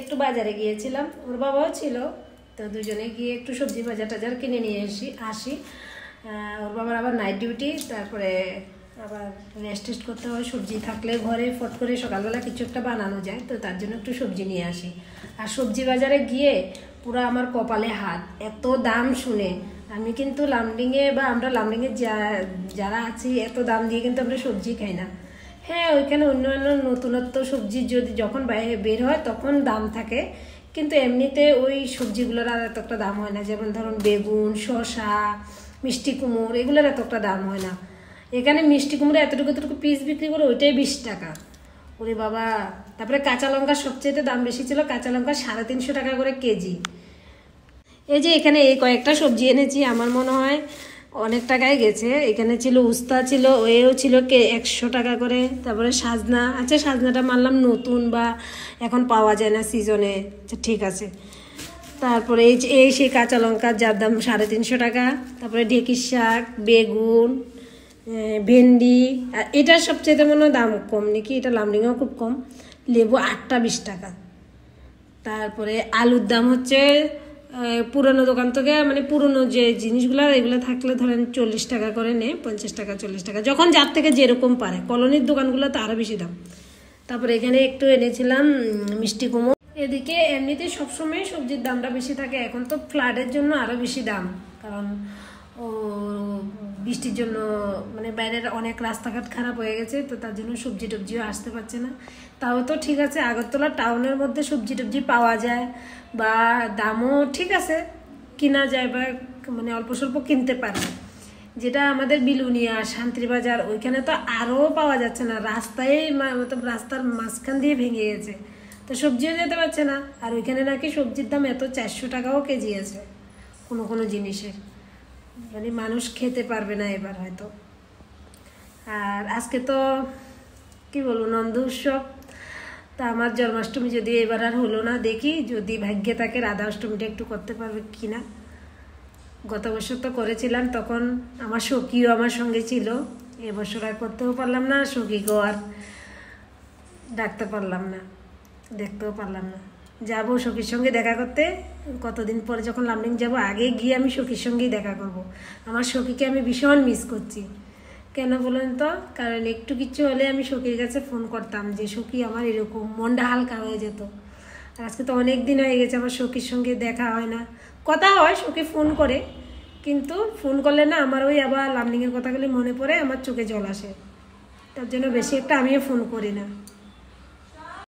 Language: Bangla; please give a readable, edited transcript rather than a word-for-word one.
একটু বাজারে গিয়েছিলাম, ওর বাবাও ছিল, তো দুজনে গিয়ে একটু সবজি বাজার টাজার কিনে নিয়ে আসি। ওর বাবার আবার নাইট ডিউটি, তারপরে আবার রেস্ট করতে হয়। সবজি থাকলে ঘরে ফট করে সকালবেলা কিছু একটা বানানো যায়, তো তার জন্য একটু সবজি নিয়ে আসি। আর সবজি বাজারে গিয়ে পুরো আমার কপালে হাত, এত দাম শুনে আমি কিন্তু লামডিংয়ে বা আমরা লামডিংয়ে যারা আছি এত দাম দিয়ে কিন্তু আমরা সবজি খাই না। হ্যাঁ, ওইখানে অন্য নতুনত্ব সবজি যদি যখন বাইরে বের হয় তখন দাম থাকে, কিন্তু এমনিতে ওই সবজিগুলোর আর এতটা দাম হয় না। যেমন ধরুন বেগুন, শসা, মিষ্টি কুমড়, এগুলোর এতটা দাম হয় না। এখানে মিষ্টি কুমড়ো এতটুকু পিস বিক্রি করে, ওইটাই 20 টাকা। ওরে বাবা! তারপরে কাঁচা লঙ্কা সবচেয়ে দাম বেশি ছিল, কাঁচা লঙ্কা 350 টাকা করে কেজি। এই যে এখানে এই কয়েকটা সবজি এনেছি, আমার মনে হয় অনেক টাকায় গেছে। এখানে ছিল উস্তা, ছিল ওয়েও ছিল 100 টাকা করে। তারপরে সাজনা, আচ্ছা সাজনাটা মানলাম নতুন বা এখন পাওয়া যায় না সিজনে, আচ্ছা ঠিক আছে। তারপরে এই সেই কাঁচা লঙ্কা যার দাম 350 টাকা। তারপরে ঢেঁকির শাক, বেগুন, ভেন্ডি, আর এটার সবচেয়ে মনে হয় দাম কম নাকি, এটা লামডিংয়েও খুব কম। লেবু 8টা 20 টাকা। তারপরে আলুর দাম হচ্ছে পুরনো দোকান থেকে, মানে পুরনো যে জিনিসগুলো এগুলো থাকলে ধরেন 40 টাকা করে নেয়, 50 টাকা 40 টাকা, যখন যার থেকে যেরকম পারে। কলোনির দোকানগুলো তো আরও বেশি দাম। তারপরে এখানে একটু এনেছিলাম মিষ্টি কুমড়ো। এদিকে এমনিতে সবসময় সবজির দামটা বেশি থাকে, এখন তো ফ্লাডের জন্য আরও বেশি দাম, কারণ বৃষ্টির জন্য মানে বাইরের অনেক রাস্তাঘাট খারাপ হয়ে গেছে, তো তার জন্য সবজি টবজিও আসতে পারছে না। তাও তো ঠিক আছে, আগরতলা টাউনের মধ্যে সবজি টবজি পাওয়া যায় বা দামও ঠিক আছে, কিনা যায় বা মানে অল্প স্বল্প কিনতে পারে। যেটা আমাদের বিলুনিয়া, শান্তিবাজার, ওইখানে তো আরও পাওয়া যাচ্ছে না, রাস্তায় মতলব রাস্তার মাঝখান দিয়ে ভেঙে গেছে, তো সবজিও যেতে পারছে না। আর ওইখানে নাকি সবজির দাম এত 400 টাকাও কেজি আছে কোনো জিনিসের, মানে মানুষ খেতে পারবে না এবার হয়তো। আর আজকে তো কি বলবো, নন্দ উৎসব, তা আমার জন্মাষ্টমী যদি এবার আর হলো না, দেখি যদি ভাগ্যে থাকে রাধা অষ্টমীটা একটু করতে পারবে কিনা। গত বছর তো করেছিলাম, তখন আমার সখীও আমার সঙ্গে ছিল। এবছর আর করতেও পারলাম না, সখীকেও আর ডাকতে পারলাম না, দেখতেও পারলাম না। যাবো সখীর সঙ্গে দেখা করতে, কতদিন পরে যখন লামডিং যাব, আগে গিয়ে আমি সখীর সঙ্গেই দেখা করব। আমার সখীকে আমি ভীষণ মিস করছি। কেন বলেন তো? কারণ একটু কিছু হলে আমি সখীর কাছে ফোন করতাম যে সখী আমার এরকম, মনটা হালকা হয়ে যেত। আর আজকে তো অনেক দিন হয়ে গেছে আমার সখীর সঙ্গে দেখা হয় না, কথা হয়, সখী ফোন করে, কিন্তু ফোন করলে না আমার ওই আবার লামডিংয়ের কথাগুলি মনে পড়ে, আমার চোখে জল আসে, তার জন্য বেশি একটা আমিও ফোন করি না।